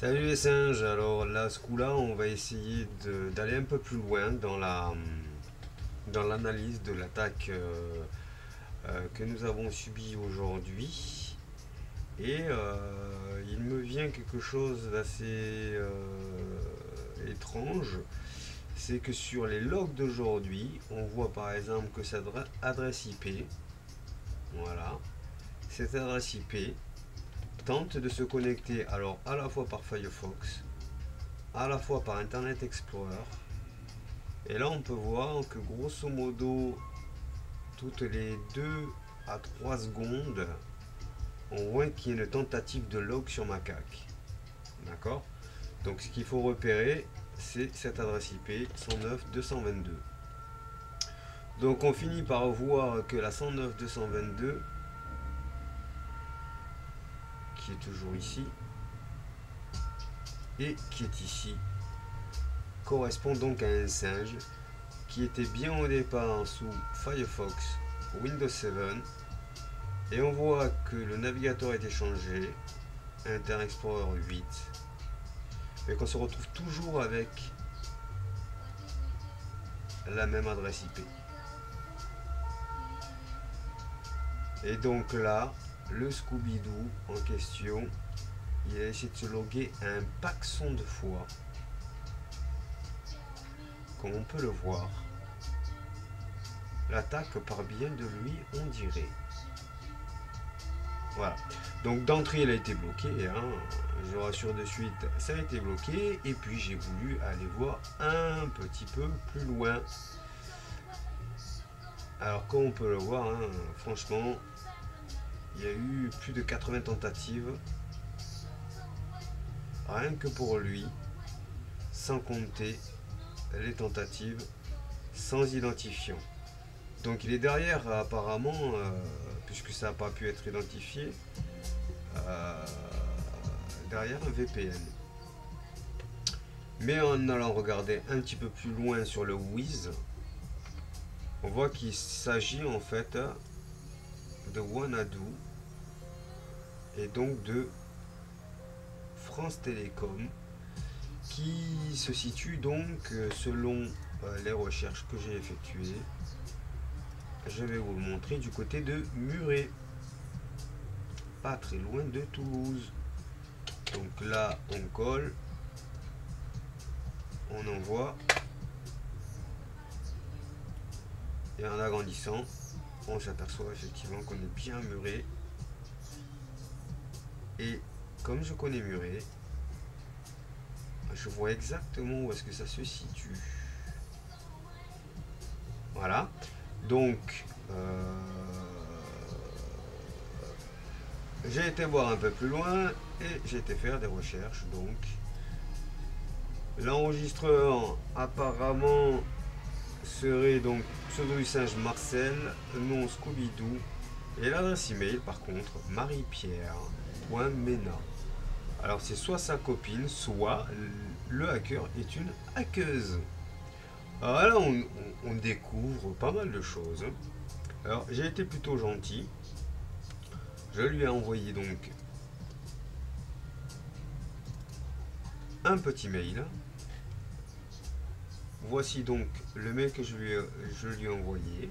Salut les singes, alors là ce coup-là on va essayer d'aller un peu plus loin dans l'analyse de l'attaque que nous avons subie aujourd'hui. Et il me vient quelque chose d'assez étrange, c'est que sur les logs d'aujourd'hui, on voit par exemple que cette adresse IP, voilà, cette adresse IP tente de se connecter alors à la fois par Firefox, à la fois par Internet Explorer. Et là, on peut voir que grosso modo, toutes les 2 à 3 secondes, on voit qu'il y a une tentative de log sur macaque. D'accord. Donc, ce qu'il faut repérer, c'est cette adresse IP 109.222. Donc, on finit par voir que la 109.222, qui est toujours ici, et qui est ici, correspond donc à un singe qui était bien au départ sous Firefox Windows 7, et on voit que le navigateur a été changé, Internet Explorer 8, et qu'on se retrouve toujours avec la même adresse IP. Et donc là, le Scooby-Doo en question, il a essayé de se loguer un paxon de fois, comme on peut le voir. L'attaque part bien de lui, on dirait. Voilà. Donc d'entrée, elle a été bloquée. Hein. Je rassure de suite, ça a été bloqué. Et puis j'ai voulu aller voir un petit peu plus loin. Alors comme on peut le voir, hein, franchement, il y a eu plus de 80 tentatives. Rien que pour lui, sans compter les tentatives sans identifiant. Donc il est derrière apparemment, puisque ça n'a pas pu être identifié, euh, derrière un VPN. Mais en allant regarder un petit peu plus loin sur le Wiz, on voit qu'il s'agit en fait de Wanadoo et donc de France Télécom, qui se situe donc selon les recherches que j'ai effectuées. Je vais vous le montrer du côté de Muret, pas très loin de Toulouse. Donc là on colle, on envoie, et en agrandissant on s'aperçoit effectivement qu'on est bien Muret. Et comme je connais Muret, je vois exactement où est-ce que ça se situe. Voilà. Donc j'ai été voir un peu plus loin et j'ai été faire des recherches. Donc l'enregistreur apparemment serait donc pseudo du singe Marcel, nom Scooby-Doo, et l'adresse email par contre marie-pierre.mena. Alors c'est soit sa copine, soit le hacker est une hackeuse. Alors là on découvre pas mal de choses. Alors j'ai été plutôt gentil. Je lui ai envoyé donc un petit mail. Voici donc le mail que je lui ai envoyé.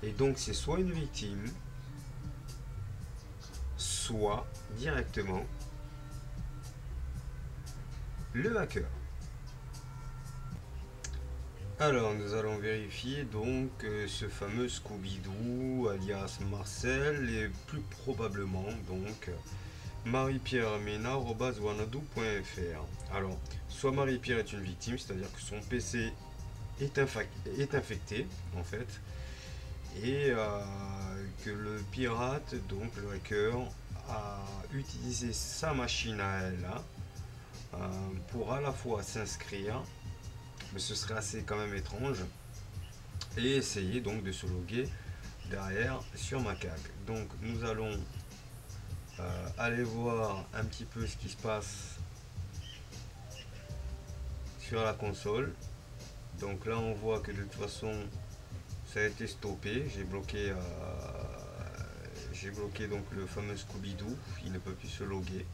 Et donc c'est soit une victime, soit directement le hacker. Alors nous allons vérifier donc ce fameux Scooby-Doo alias Marcel et plus probablement donc marie-pierre.mena@wanadoo.fr. Alors soit Marie-Pierre est une victime, c'est-à-dire que son PC est infecté en fait, et que le pirate, donc le hacker, a utilisé sa machine à elle pour à la fois s'inscrire, mais ce serait assez quand même étrange, et essayer donc de se loguer derrière sur macaque. Donc nous allons aller voir un petit peu ce qui se passe sur la console. Donc là on voit que de toute façon ça a été stoppé. J'ai bloqué donc le fameux Scooby-Doo, il ne peut plus se loguer.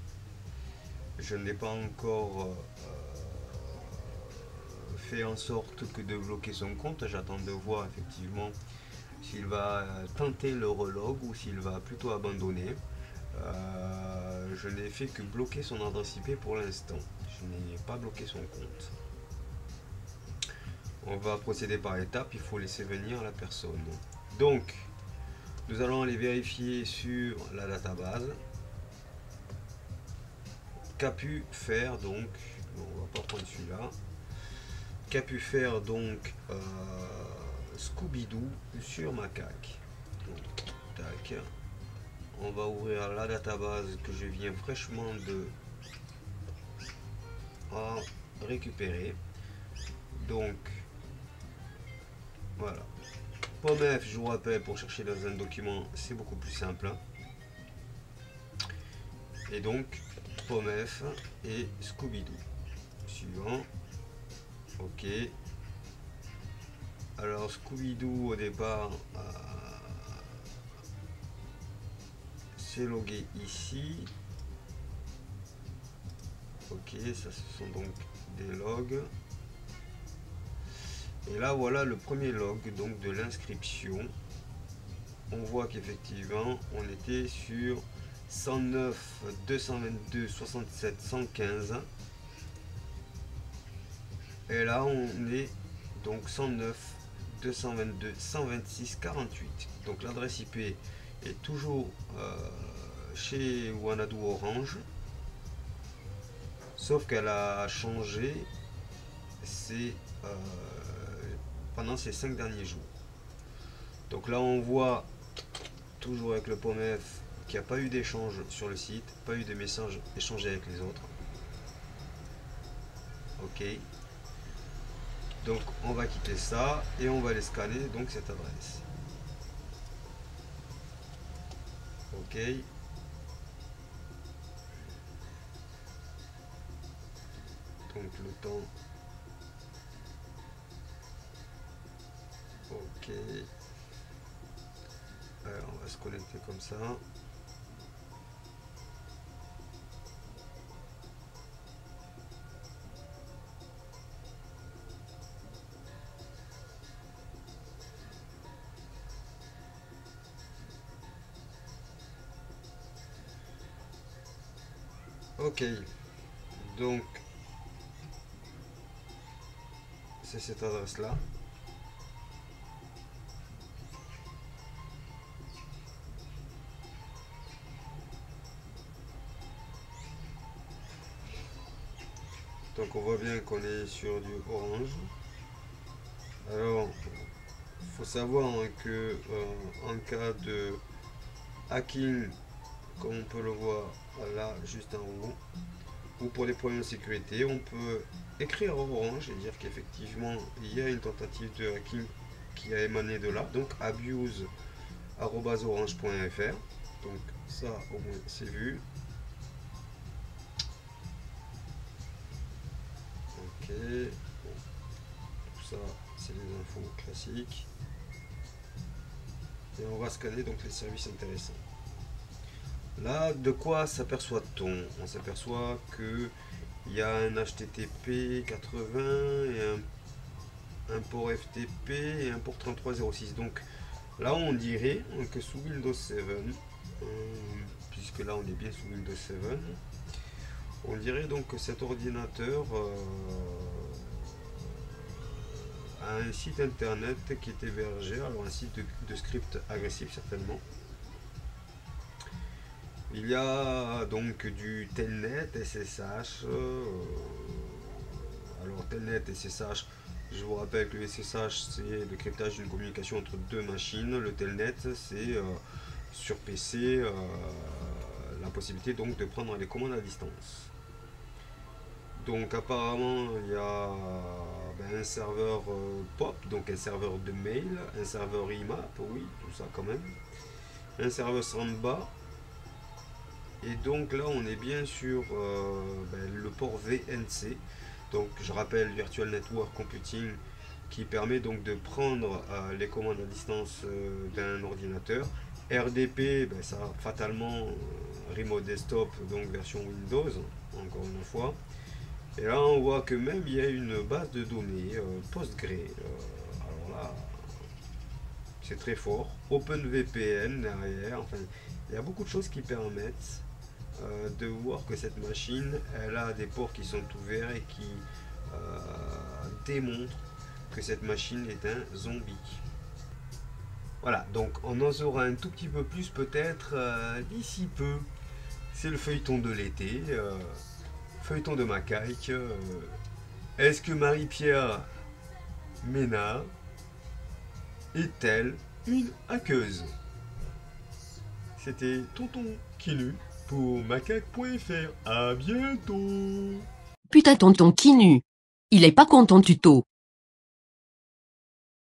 je n'ai pas encore fait en sorte que de bloquer son compte. J'attends de voir effectivement s'il va tenter le relog ou s'il va plutôt abandonner. Je n'ai fait que bloquer son adresse IP pour l'instant. Je n'ai pas bloqué son compte. On va procéder par étapes. Il faut laisser venir la personne. Donc, nous allons aller vérifier sur la database. Qu'a pu faire donc, bon, on va pas prendre celui-là. Qu'a pu faire donc Scooby-Doo sur Macaque. Donc, tac. On va ouvrir la database que je viens fraîchement de récupérer. Donc voilà. POMF, je vous rappelle, pour chercher dans un document, c'est beaucoup plus simple. Et donc POMF et Scooby-Doo. Suivant. Ok. Alors Scooby-Doo au départ c'est logué ici. Ok, ça ce sont donc des logs. Et là voilà le premier log donc de l'inscription. On voit qu'effectivement on était sur 109 222 67 115. Et là on est donc 109 222 126 48. Donc l'adresse IP est toujours chez Wanadoo Orange, sauf qu'elle a changé pendant ces 5 derniers jours. Donc là on voit toujours avec le POMF qu'il n'y a pas eu d'échange sur le site, pas eu de messages échangés avec les autres. Ok. Donc on va quitter ça et on va aller scanner donc cette adresse. Ok. Donc le temps. Ok. Alors on va se connecter comme ça. Ok, donc c'est cette adresse là. Donc on voit bien qu'on est sur du orange. Alors il faut savoir que en cas de hacking, comme on peut le voir là juste en haut, ou pour des problèmes de sécurité, on peut écrire au Orange et dire qu'effectivement il y a une tentative de hacking qui a émané de là, donc abuse@orange.fr. donc ça au moins c'est vu. Ok, bon. Tout ça c'est les infos classiques et on va scanner donc les services intéressants. Là, de quoi s'aperçoit-on? On s'aperçoit que il y a un HTTP 80 et un port FTP et un port 3306. Donc là, on dirait que sous Windows 7, puisque là on est bien sous Windows 7, on dirait donc que cet ordinateur a un site internet qui est hébergé, alors un site de script agressif certainement. Il y a donc du Telnet, SSH. Alors Telnet, SSH, je vous rappelle que le SSH c'est le cryptage d'une communication entre deux machines. Le Telnet c'est sur PC la possibilité donc de prendre les commandes à distance. Donc apparemment il y a un serveur POP, donc un serveur de mail, un serveur IMAP, oui, tout ça quand même, un serveur Samba. Et donc là on est bien sur le port VNC, donc je rappelle Virtual Network Computing, qui permet donc de prendre les commandes à distance d'un ordinateur. RDP, ça fatalement Remote Desktop, donc version Windows. encore une fois. Et là, on voit que même il y a une base de données Postgre. Alors là, c'est très fort. OpenVPN derrière. Enfin, il y a beaucoup de choses qui permettent de voir que cette machine, elle a des ports qui sont ouverts et qui démontrent que cette machine est un zombie. Voilà, donc on en saura un tout petit peu plus peut-être d'ici peu. C'est le feuilleton de l'été, feuilleton de Macaque. Est-ce que Marie-Pierre Ménard est-elle une hackeuse? C'était Tonton Kinu pour macaque.fr. À bientôt. Putain tonton Kinu. Il est pas content tuto.